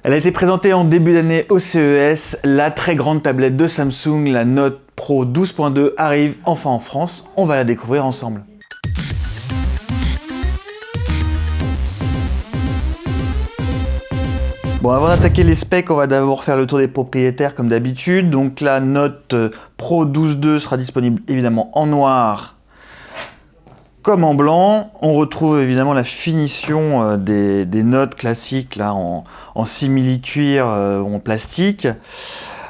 Elle a été présentée en début d'année au CES. La très grande tablette de Samsung, la Note Pro 12.2, arrive enfin en France. On va la découvrir ensemble. Bon, avant d'attaquer les specs, on va d'abord faire le tour des propriétaires comme d'habitude. Donc la Note Pro 12.2 sera disponible évidemment en noir comme en blanc. On retrouve évidemment la finition des notes classiques là en simili-cuir ou en plastique.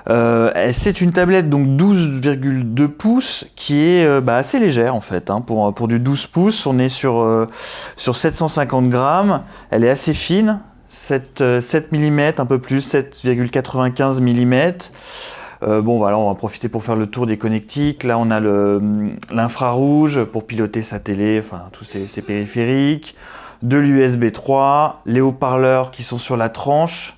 C'est une tablette donc 12,2 pouces qui est assez légère en fait. Pour du 12 pouces, on est sur 750 grammes. Elle est assez fine. 7 mm, un peu plus, 7,95 mm. Bon voilà, on va en profiter pour faire le tour des connectiques. Là on a l'infrarouge pour piloter sa télé, enfin tous ces périphériques, de l'USB 3, les haut-parleurs qui sont sur la tranche.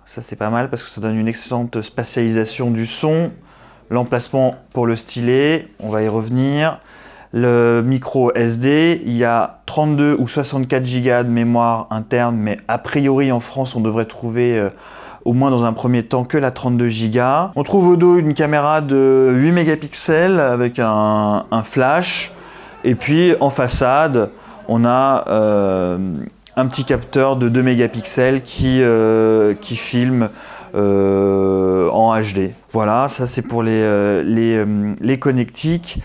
Ça c'est pas mal parce que ça donne une excellente spatialisation du son. L'emplacement pour le stylet, on va y revenir. Le micro SD, il y a 32 ou 64 Go de mémoire interne, mais a priori en France on devrait trouver au moins dans un premier temps que la 32 Go. On trouve au dos une caméra de 8 mégapixels avec un flash, et puis en façade on a un petit capteur de 2 mégapixels qui filme en HD. Voilà, ça c'est pour les connectiques.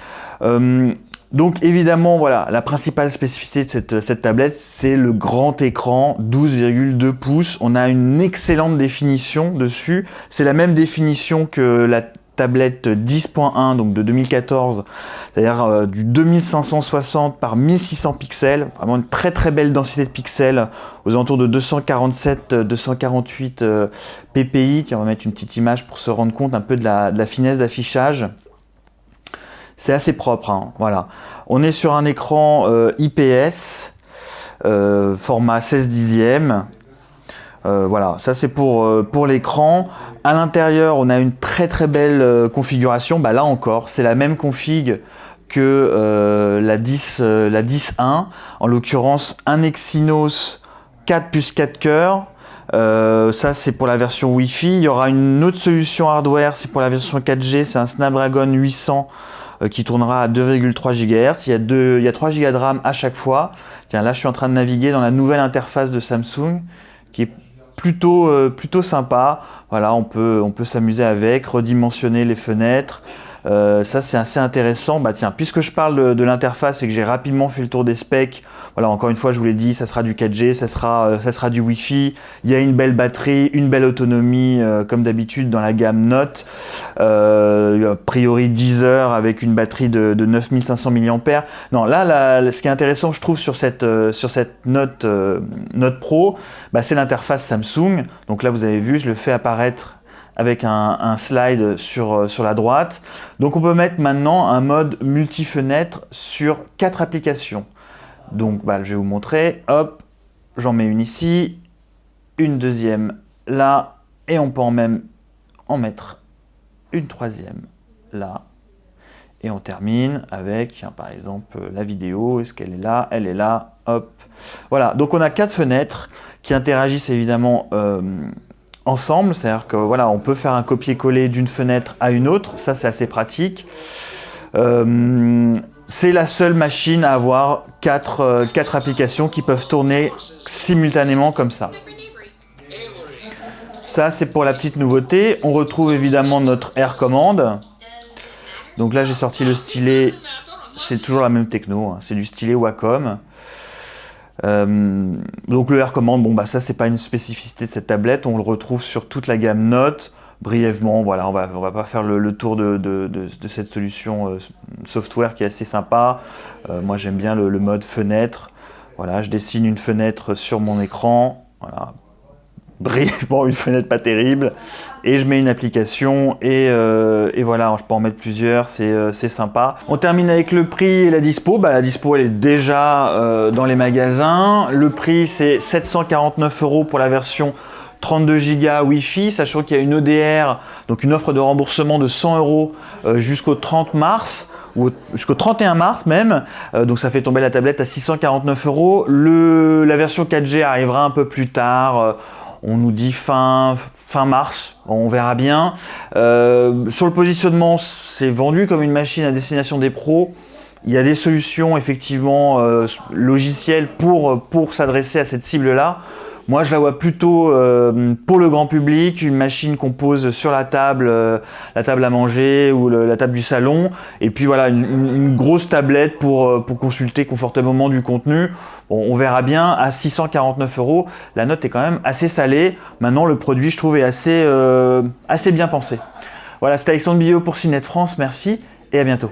Donc évidemment, voilà, la principale spécificité de cette tablette, c'est le grand écran 12,2 pouces. On a une excellente définition dessus. C'est la même définition que la tablette 10.1, donc de 2014, c'est-à-dire du 2560 par 1600 pixels. Vraiment une très très belle densité de pixels, aux alentours de 247-248 ppi. Tiens, on va mettre une petite image pour se rendre compte un peu de la finesse d'affichage. C'est assez propre, voilà. On est sur un écran IPS, format 16/10. Voilà, ça c'est pour l'écran. À l'intérieur, on a une très très belle configuration. Là encore, c'est la même config que la 10.1. En l'occurrence, un Exynos 4 plus 4 cœurs. Ça c'est pour la version Wi-Fi. Il y aura une autre solution hardware, c'est pour la version 4G, c'est un Snapdragon 800 qui tournera à 2,3 GHz. Il y a 3 Go de RAM à chaque fois. Tiens, là je suis en train de naviguer dans la nouvelle interface de Samsung qui est plutôt sympa. Voilà, on peut s'amuser avec, redimensionner les fenêtres. Ça c'est assez intéressant. Tiens, puisque je parle de l'interface et que j'ai rapidement fait le tour des specs, voilà, encore une fois je vous l'ai dit, ça sera du 4G, ça sera du Wi-Fi. Il y a une belle batterie, une belle autonomie comme d'habitude dans la gamme Note. A priori 10 heures avec une batterie de 9500 mAh. Non, là, ce qui est intéressant je trouve sur cette Note Pro, c'est l'interface Samsung. Donc là vous avez vu, je le fais apparaître avec un slide sur la droite. Donc on peut mettre maintenant un mode multi-fenêtre sur 4 applications. Donc je vais vous montrer. Hop, j'en mets une ici, une deuxième là, et on peut même en mettre une troisième là. Et on termine avec, par exemple, la vidéo. Est-ce qu'elle est là? Elle est là. Hop. Voilà, donc on a 4 fenêtres qui interagissent évidemment ensemble, c'est-à-dire que voilà, on peut faire un copier-coller d'une fenêtre à une autre, ça c'est assez pratique. C'est la seule machine à avoir 4 applications qui peuvent tourner simultanément comme ça. Ça c'est pour la petite nouveauté. On retrouve évidemment notre Air Command. Donc là j'ai sorti le stylet, c'est toujours la même techno, c'est du stylet Wacom. Donc le Air Command, ça c'est pas une spécificité de cette tablette, on le retrouve sur toute la gamme Note. Brièvement, voilà, on va pas faire le tour de cette solution software qui est assez sympa. Moi j'aime bien le mode fenêtre. Voilà, je dessine une fenêtre sur mon écran. Voilà. Brièvement, une fenêtre pas terrible, et je mets une application et voilà, je peux en mettre plusieurs, c'est sympa. On termine avec le prix et la dispo. La dispo elle est déjà dans les magasins. Le prix c'est 749 € pour la version 32 Go Wi-Fi, sachant qu'il y a une EDR, donc une offre de remboursement de 100 € jusqu'au 30 mars. Ou jusqu'au 31 mars même, donc ça fait tomber la tablette à 649 €. La version 4G arrivera un peu plus tard. On nous dit fin mars, on verra bien. Sur le positionnement, c'est vendu comme une machine à destination des pros. Il y a des solutions effectivement logicielles pour s'adresser à cette cible-là. Moi, je la vois plutôt pour le grand public, une machine qu'on pose sur la table à manger ou la table du salon. Et puis voilà, une grosse tablette pour consulter confortablement du contenu. Bon, on verra bien, à 649 €, la note est quand même assez salée. Maintenant, le produit, je trouve, est assez bien pensé. Voilà, c'était Alexandre Billot pour CNET France. Merci et à bientôt.